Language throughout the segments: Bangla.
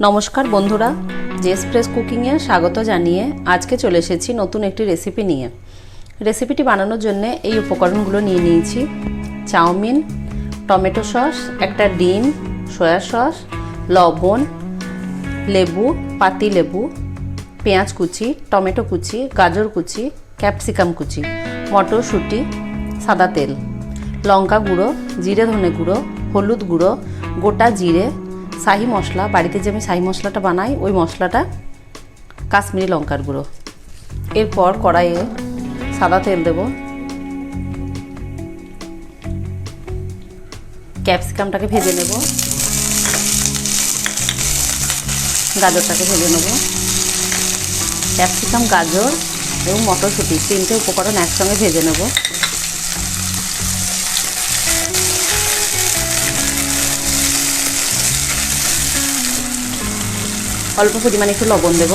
নমস্কার বন্ধুরা, জেসফ্রেশ কুকিংয়ে স্বাগত জানিয়ে আজকে চলে এসেছি নতুন একটি রেসিপি নিয়ে। রেসিপিটি বানানোর জন্য এই উপকরণগুলো নিয়ে নিয়েছি: চাউমিন, টমেটো সস, একটা ডিম, সয়া সস, লবণ, লেবু, পাতি লেবু, পেঁয়াজ কুচি, টমেটো কুচি, গাজর কুচি, ক্যাপসিকাম কুচি, মটরশুঁটি, সাদা তেল, লঙ্কা গুঁড়ো, জিরে ধনে গুঁড়ো, হলুদ গুঁড়ো, গোটা জিরে, শাহি মশলা, বাড়িতে যে আমি শাহি মশলাটা বানাই ওই মশলাটা, কাশ্মীরি লঙ্কার গুঁড়ো। এরপর কড়াইয়ে সাদা তেল দেব, ক্যাপসিকামটাকে ভেজে নেব, গাজরটাকে ভেজে নেব। ক্যাপসিকাম, গাজর এবং মটরশুঁটি তিনটে উপকরণ একসঙ্গে ভেজে নেব। অল্প পরিমাণে একটু লবণ দেব।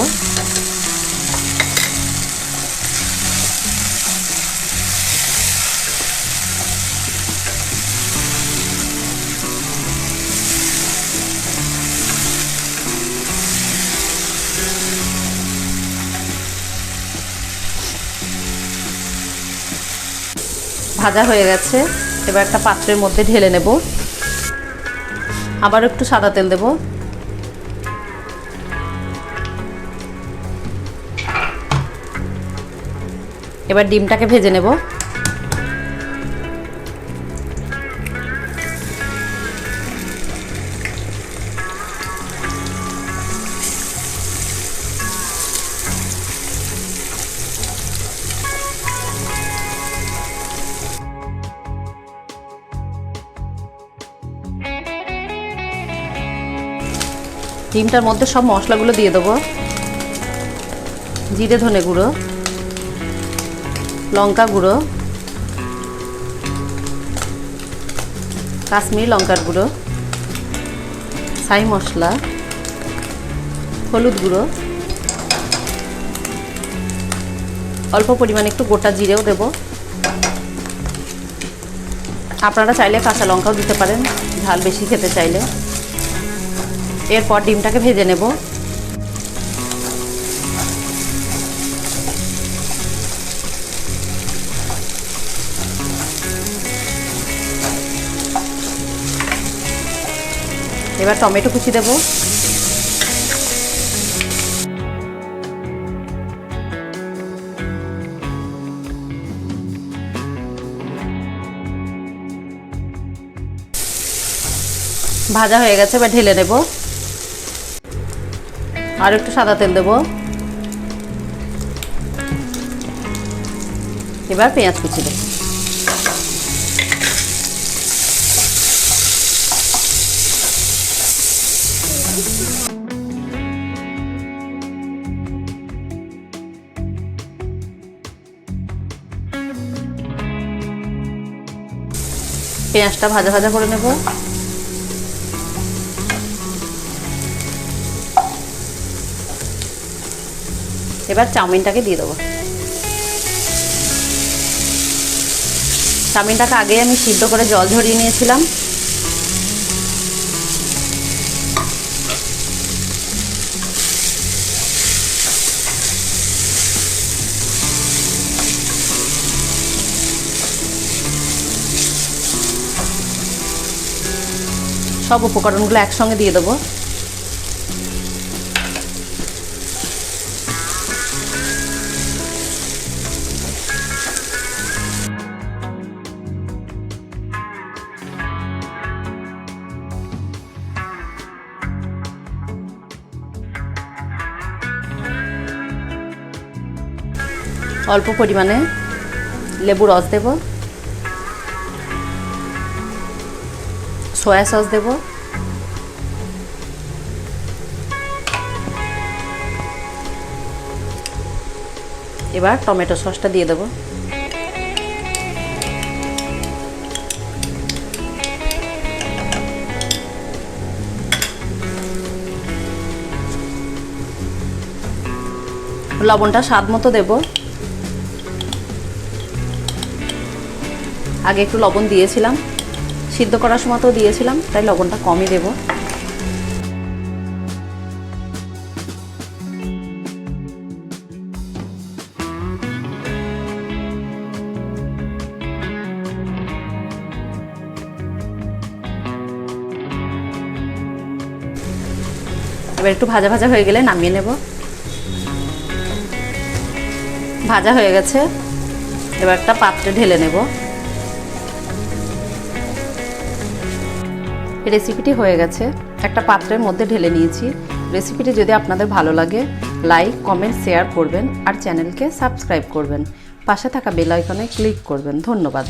ভাজা হয়ে গেছে, এবার একটা পাত্রের মধ্যে ঢেলে নেব। আবার একটু সাদা তেল দেব। এবার ডিমটাকে ভেজে নেব। ডিমটার মধ্যে সব মশলাগুলো দিয়ে দেবো: জিরে ধনে গুঁড়ো, লঙ্কা গুঁড়ো, কাশ্মীরি লঙ্কার গুঁড়ো, শাহি মশলা, হলুদ গুঁড়ো, অল্প পরিমাণে একটু গোটা জিরেও দেব। আপনারা চাইলে কাঁচা লঙ্কাও দিতে পারেন ঝাল বেশি খেতে চাইলে। এরপর ডিমটাকে ভেজে নেব। এবার টমেটো কুচি দেব। ভাজা হয়ে গেছে, এবার ঢেলে নেব। আর একটু সাদা তেল দেব। এবার পেঁয়াজ কুচি দেব। পেঁয়াজটা ভাজা ভাজা করে নেব। এবার চাউমিনটাকে দিয়ে দেবো। চাউমিনটাকে আগে আমি সিদ্ধ করে জল ঝরিয়ে নিয়েছিলাম। সব উপকরণগুলো একসঙ্গে দিয়ে দেবো। অল্প পরিমাণে লেবু রস দেব, সয়া সস দেব, এবার টমেটো সসটা দিয়ে দেব। লবণটা স্বাদ মতো দেব। আগে একটু লবণ দিয়েছিলাম, সিদ্ধ করার সময়তেও দিয়েছিলাম, তাই লবণটা কমই দেব। এবার একটু ভাজা ভাজা হয়ে গেলে নামিয়ে নেব। ভাজা হয়ে গেছে, এবার একটা পাত্রে ঢেলে নেব। রেসিপিটি হয়ে গেছে, একটা পাত্রের মধ্যে ঢেলে নিয়েছি। রেসিপিটি যদি আপনাদের ভালো লাগে লাইক, কমেন্ট, শেয়ার করবেন আর চ্যানেলকে সাবস্ক্রাইব করবেন। পাশে থাকা বেল আইকনে ক্লিক করবেন। ধন্যবাদ।